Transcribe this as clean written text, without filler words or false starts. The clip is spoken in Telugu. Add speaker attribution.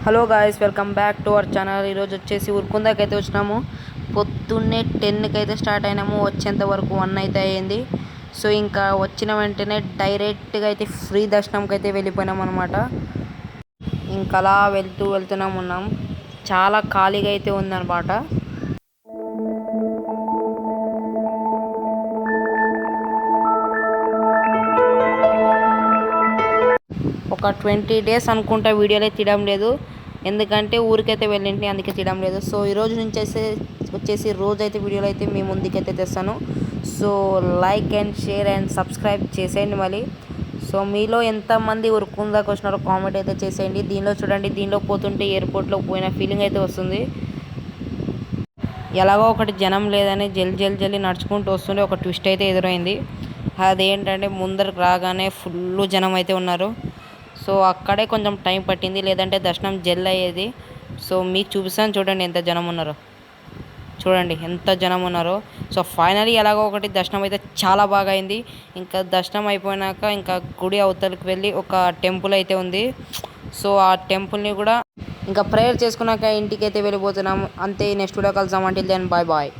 Speaker 1: Hello guys, welcome back to our channel. ఈరోజు వచ్చేసి ఉరుకుందాకైతే వచ్చినాము. పొద్దున్నే 10కి అయితే స్టార్ట్ అయినాము. వచ్చేంత వరకు 1 అయితే అయ్యింది. సో ఇంకా వచ్చిన వెంటనే డైరెక్ట్గా అయితే ఫ్రీ దర్శనంకి అయితే వెళ్ళిపోయినాం అనమాట. ఇంకా అలా వెళ్తున్నాం. చాలా ఖాళీగా అయితే ఉందన్నమాట. ఒక 20 డేస్ అనుకుంటా వీడియోలు అయితే తీయడం లేదు, ఎందుకంటే ఊరికైతే వెళ్ళింటి, అందుకే తీయడం లేదు. సో ఈ రోజు నుంచి వచ్చేసి రోజు అయితే వీడియోలు అయితే మీ ముందుకైతే తెస్తాను. So like and share and subscribe చేసేయండి మళ్ళీ. సో మీలో ఎంతమంది ఉరుకుందాకు వచ్చినారో కామెంట్ అయితే చేసేయండి. దీనిలో చూడండి, దీనిలో పోతుంటే ఎయిర్పోర్ట్లో పోయిన ఫీలింగ్ అయితే వస్తుంది. ఎలాగో ఒకటి జనం లేదని జల్లి నడుచుకుంటూ వస్తుంటే ఒక ట్విస్ట్ అయితే ఎదురైంది. అదేంటంటే ముందరకు రాగానే ఫుల్ జనం అయితే ఉన్నారు. సో అక్కడే కొంచెం టైం పట్టింది, లేదంటే దర్శనం జల్ అయ్యేది. సో మీకు చూపిస్తాను, చూడండి ఎంత జనం ఉన్నారో. సో ఫైనలీ ఎలాగో ఒకటి దర్శనం అయితే చాలా బాగా అయింది. ఇంకా దర్శనం అయిపోయినాక ఇంకా గుడి అవతలకి వెళ్ళి ఒక టెంపుల్ అయితే ఉంది. సో ఆ టెంపుల్ని కూడా ఇంకా ప్రేయర్ చేసుకున్నాక ఇంటికి అయితే వెళ్ళిపోతున్నాం. అంతే, నెక్స్ట్ వీడియో కలుద్దాం. Until then bye.